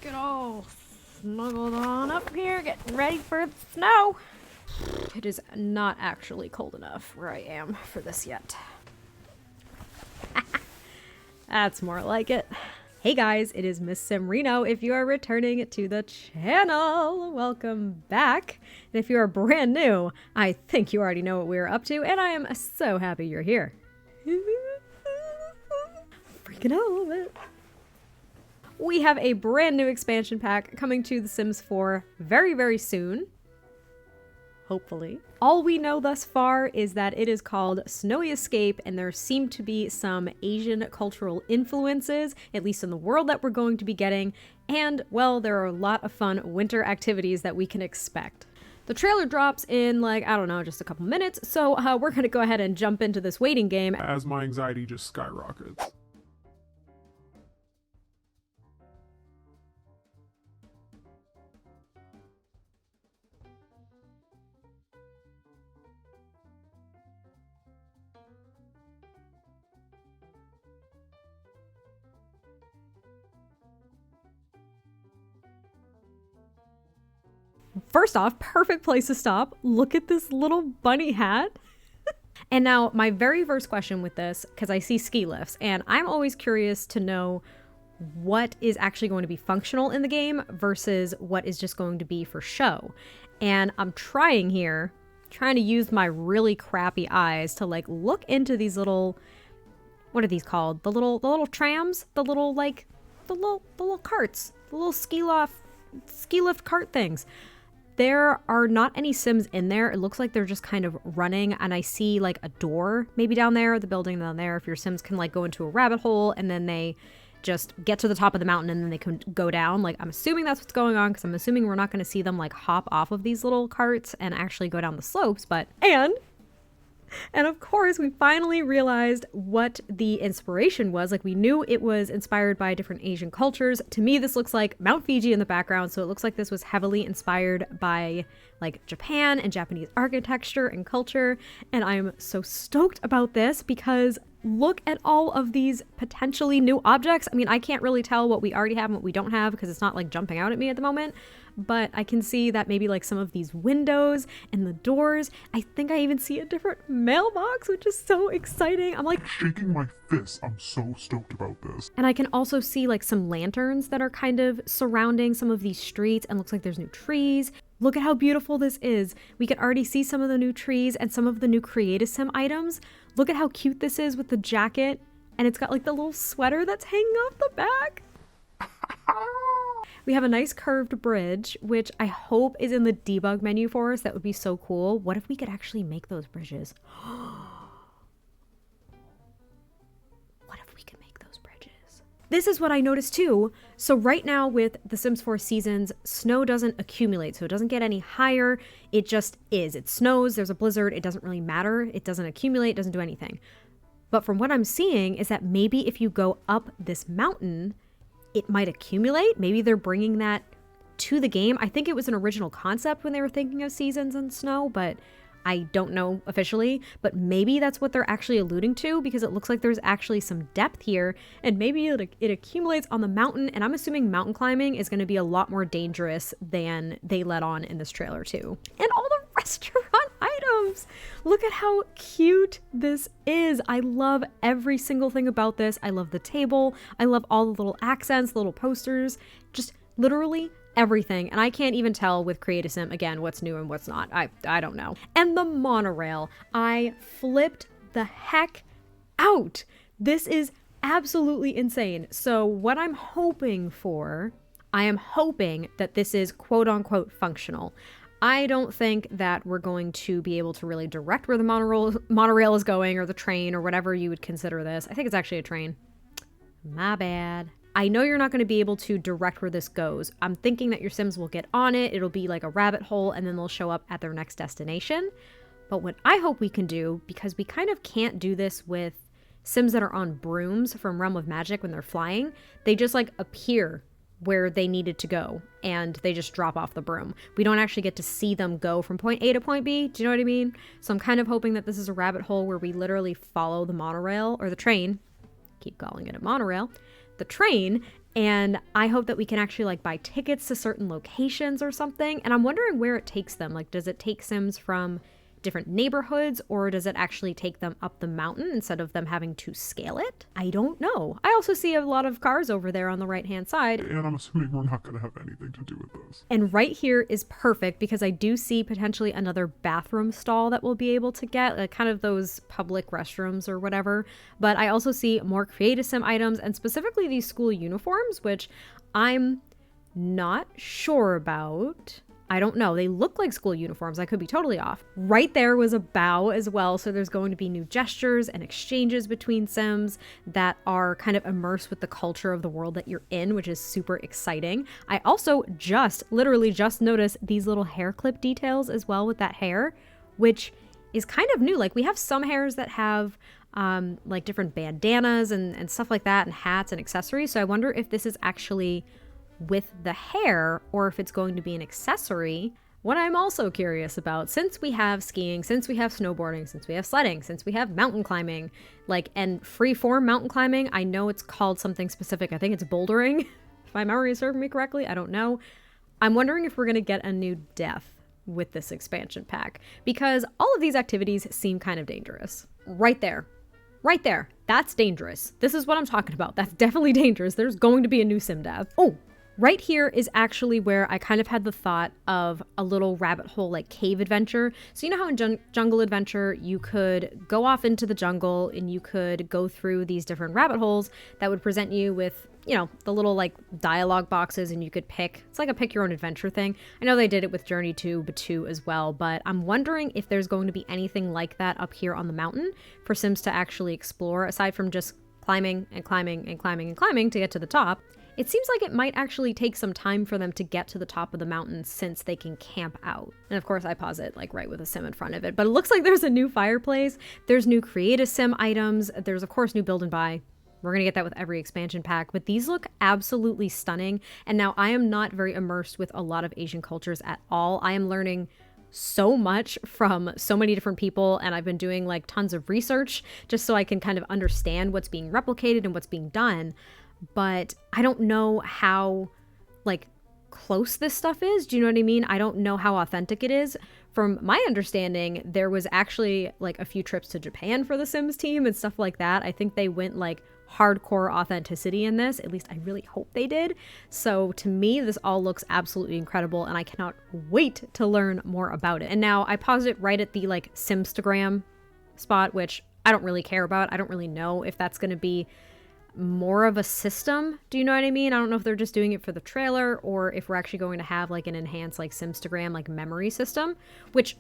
Get all snuggled on up here, getting ready for the snow. It is not actually cold enough where I am for this yet. That's more like it. Hey guys, it is MissSimReno. If you are returning to the channel, welcome back. And if you are brand new, I think you already know what we're up to, and I am so happy you're here. Freaking out a little bit. We have a brand new expansion pack coming to The Sims 4 very, very soon. Hopefully. All we know thus far is that it is called Snowy Escape, and there seem to be some Asian cultural influences, at least in the world that we're going to be getting, and, well, there are a lot of fun winter activities that we can expect. The trailer drops in, like, I don't know, just a couple minutes, so we're gonna go ahead and jump into this waiting game. As my anxiety just skyrockets. First off, perfect place to stop. Look at this little bunny hat. And now my very first question with this, because I see ski lifts, and I'm always curious to know what is actually going to be functional in the game versus what is just going to be for show. And I'm trying to use my really crappy eyes to like look into these little, what are these called? The little trams, the little carts, the little ski lift cart things. There are not any Sims in there. It looks like they're just kind of running, and I see like a door maybe down there, the building down there. If your Sims can like go into a rabbit hole and then they just get to the top of the mountain and then they can go down. Like, I'm assuming that's what's going on, because I'm assuming we're not going to see them like hop off of these little carts and actually go down the slopes. But and of course, we finally realized what the inspiration was. Like, we knew it was inspired by different Asian cultures. To me, this looks like Mount Fiji in the background, so it looks like this was heavily inspired by like Japan and Japanese architecture and culture. And I'm so stoked about this because look at all of these potentially new objects. I mean, I can't really tell what we already have and what we don't have because it's not like jumping out at me at the moment. But I can see that maybe like some of these windows and the doors. I think I even see a different mailbox, which is so exciting. I'm like Shaking my fist. I'm so stoked about this. And I can also see like some lanterns that are kind of surrounding some of these streets, and looks like there's new trees. Look at how beautiful this is. We can already see some of the new trees and some of the new Create a Sim items. Look at how cute this is with the jacket, and it's got like the little sweater that's hanging off the back. We have a nice curved bridge, which I hope is in the debug menu for us. That would be so cool. What if we could actually make those bridges? What if we could make those bridges? This is what I noticed too. So right now with The Sims 4 Seasons, snow doesn't accumulate, so it doesn't get any higher. It just is. It snows, there's a blizzard, it doesn't really matter. It doesn't accumulate, it doesn't do anything. But from what I'm seeing is that maybe if you go up this mountain, it might accumulate. Maybe they're bringing that to the game. I think it was an original concept when they were thinking of seasons and snow, but I don't know officially. But maybe that's what they're actually alluding to, because it looks like there's actually some depth here, and maybe it accumulates on the mountain. And I'm assuming mountain climbing is going to be a lot more dangerous than they let on in this trailer too. And all the restaurant items. Look at how cute this is. I love every single thing about this. I love the table. I love all the little accents, the little posters, just literally everything. And I can't even tell with Create a Sim, again, what's new and what's not. I don't know. And the monorail. I flipped the heck out. This is absolutely insane. So what I'm hoping for, I am hoping that this is quote unquote functional. I don't think that we're going to be able to really direct where the monorail is going, or the train, or whatever you would consider this. I think it's actually a train. My bad. I know you're not going to be able to direct where this goes. I'm thinking that your Sims will get on it. It'll be like a rabbit hole, and then they'll show up at their next destination. But what I hope we can do, because we kind of can't do this with Sims that are on brooms from Realm of Magic when they're flying, they just like appear where they needed to go and they just drop off the broom. We don't actually get to see them go from point A to point B. Do you know what I mean? So I'm kind of hoping that this is a rabbit hole where we literally follow the monorail, or the train, keep calling it a monorail, the train, And I hope that we can actually like buy tickets to certain locations or something. And I'm wondering where it takes them. Like, does it take Sims from different neighborhoods, or does it actually take them up the mountain instead of them having to scale it? I don't know. I also see a lot of cars over there on the right-hand side. And I'm assuming we're not going to have anything to do with this. And right here is perfect because I do see potentially another bathroom stall that we'll be able to get, like kind of those public restrooms or whatever. But I also see more Create a Sim items, and specifically these school uniforms, which I'm not sure about. I don't know. They look like school uniforms. I could be totally off. Right there was a bow as well. So there's going to be new gestures and exchanges between Sims that are kind of immersed with the culture of the world that you're in, which is super exciting. I also literally just noticed these little hair clip details as well with that hair, which is kind of new. Like, we have some hairs that have like different bandanas and stuff like that, and hats and accessories. So I wonder if this is actually with the hair or if it's going to be an accessory. What I'm also curious about, since we have skiing, since we have snowboarding, since we have sledding, since we have mountain climbing, like, and free-form mountain climbing, I know it's called something specific. I think it's bouldering, if my memory is serving me correctly. I don't know. I'm wondering if we're going to get a new death with this expansion pack, because all of these activities seem kind of dangerous. Right there. Right there. That's dangerous. This is what I'm talking about. That's definitely dangerous. There's going to be a new sim death. Oh, right here is actually where I kind of had the thought of a little rabbit hole, like cave adventure. So you know how in Jungle Adventure, you could go off into the jungle and you could go through these different rabbit holes that would present you with, you know, the little like dialogue boxes, and you could pick, it's like a pick your own adventure thing. I know they did it with Journey to Batu as well, but I'm wondering if there's going to be anything like that up here on the mountain for Sims to actually explore, aside from just climbing and climbing and climbing and climbing to get to the top. It seems like it might actually take some time for them to get to the top of the mountain since they can camp out. And of course I pause it like right with a sim in front of it, but it looks like there's a new fireplace. There's new Create a Sim items. There's of course new build and buy. We're going to get that with every expansion pack, but these look absolutely stunning. And now I am not very immersed with a lot of Asian cultures at all. I am learning so much from so many different people, and I've been doing like tons of research just so I can kind of understand what's being replicated and what's being done. But I don't know how like close this stuff is. Do you know what I mean? I don't know how authentic it is. From my understanding, there was actually like a few trips to Japan for the Sims team and stuff like that. I think they went like hardcore authenticity in this. At least I really hope they did. So to me, this all looks absolutely incredible, and I cannot wait to learn more about it. And now I paused it right at the like Simstagram spot, which I don't really care about. I don't really know if that's going to be more of a system. Do you know what I mean? I don't know if they're just doing it for the trailer or if we're actually going to have like an enhanced like Simstagram like memory system, which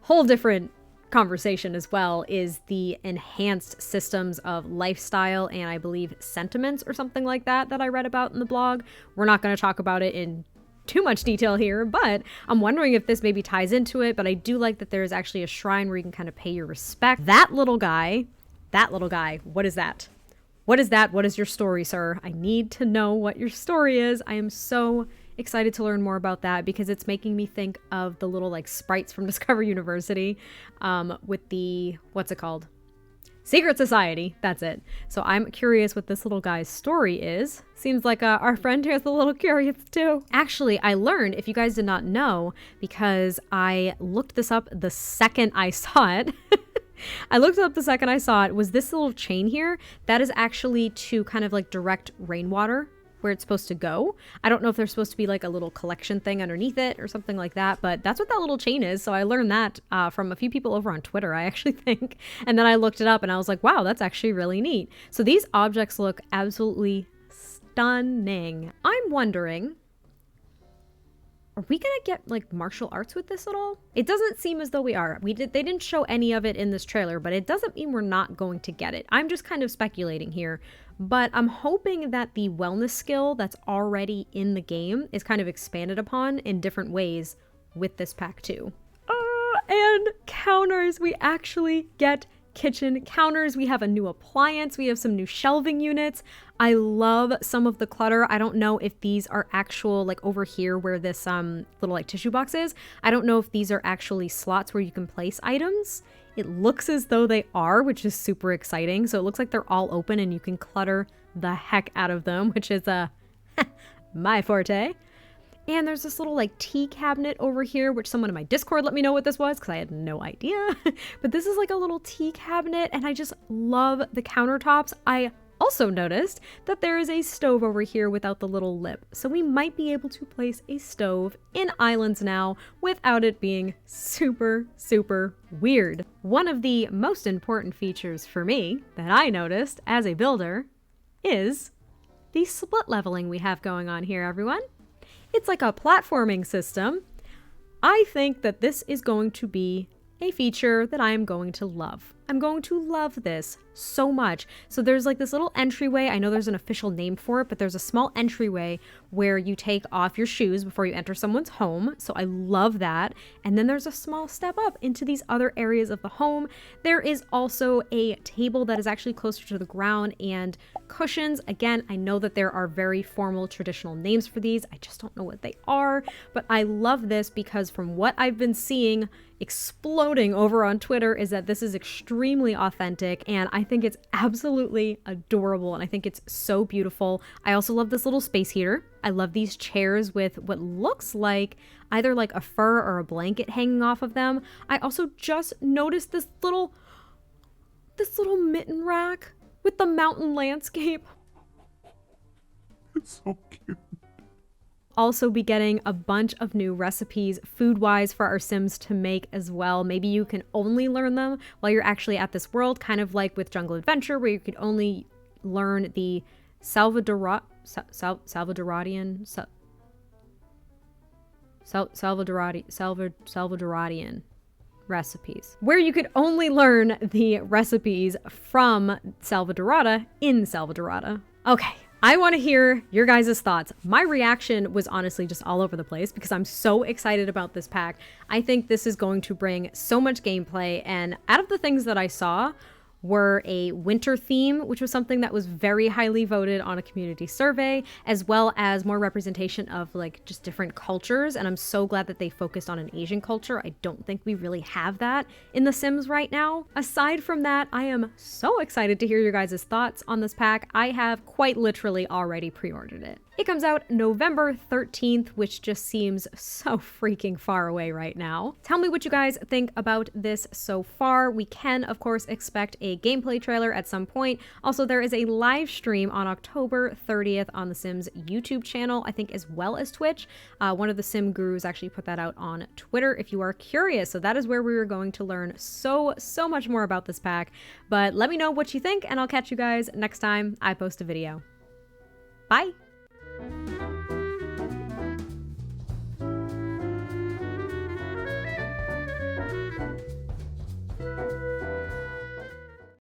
whole different conversation as well is the enhanced systems of lifestyle and I believe sentiments or something like that I read about in the blog. We're not going to talk about it in too much detail here, but I'm wondering if this maybe ties into it. But I do like that there is actually a shrine where you can kind of pay your respect. That little guy, what is that? What is that? What is your story, sir? I need to know what your story is. I am so excited to learn more about that because it's making me think of the little like sprites from Discover University with the, what's it called? Secret Society. That's it. So I'm curious what this little guy's story is. Seems like our friend here is a little curious too. Actually, I learned, if you guys did not know, because I looked this up the second I saw it. Was this little chain here that is actually to kind of like direct rainwater where it's supposed to go. I don't know if there's supposed to be like a little collection thing underneath it or something like that, but that's what that little chain is. So I learned that from a few people over on Twitter, I actually think. And then I looked it up and I was like, wow, that's actually really neat. So these objects look absolutely stunning. I'm wondering, are we gonna get like martial arts with this at all? It doesn't seem as though we are. They didn't show any of it in this trailer, but it doesn't mean we're not going to get it. I'm just kind of speculating here, but I'm hoping that the wellness skill that's already in the game is kind of expanded upon in different ways with this pack too. And counters, we actually get kitchen counters. We have a new appliance. We have some new shelving units. I love some of the clutter. I don't know if these are actual, like over here where this little like tissue box is. I don't know if these are actually slots where you can place items. It looks as though they are, which is super exciting. So it looks like they're all open and you can clutter the heck out of them, which is my forte. And there's this little like tea cabinet over here, which someone in my Discord let me know what this was because I had no idea. But this is like a little tea cabinet and I just love the countertops. I also noticed that there is a stove over here without the little lip. So we might be able to place a stove in Islands now without it being super, super weird. One of the most important features for me that I noticed as a builder is the split leveling we have going on here, everyone. It's like a platforming system. I think that this is going to be a feature that I am going to love. I'm going to love this so much. So there's like this little entryway. I know there's an official name for it, but there's a small entryway where you take off your shoes before you enter someone's home. So I love that. And then there's a small step up into these other areas of the home. There is also a table that is actually closer to the ground and cushions. Again, I know that there are very formal traditional names for these. I just don't know what they are, but I love this because from what I've been seeing exploding over on Twitter is that this is extremely authentic and I think it's absolutely adorable and I think it's so beautiful. I also love this little space heater. I love these chairs with what looks like either like a fur or a blanket hanging off of them. I also just noticed this little mitten rack with the mountain landscape. It's so cute. Also be getting a bunch of new recipes food-wise for our Sims to make as well. Maybe you can only learn them while you're actually at this world, kind of like with Jungle Adventure where you could only learn the Salvadorian recipes, where you could only learn the recipes from Salvadorada in Salvadorada. Okay. I want to hear your guys' thoughts. My reaction was honestly just all over the place because I'm so excited about this pack. I think this is going to bring so much gameplay, and out of the things that I saw were a winter theme, which was something that was very highly voted on a community survey, as well as more representation of like just different cultures. And I'm so glad that they focused on an Asian culture. I don't think we really have that in The Sims right now. Aside from that, I am so excited to hear your guys' thoughts on this pack. I have quite literally already pre-ordered it. It comes out November 13th, which just seems so freaking far away right now. Tell me what you guys think about this so far. We can, of course, expect a gameplay trailer at some point. Also, there is a live stream on October 30th on the Sims YouTube channel, I think, as well as Twitch. One of the Sim gurus actually put that out on Twitter if you are curious. So that is where we are going to learn so much more about this pack. But let me know what you think, and I'll catch you guys next time I post a video. Bye!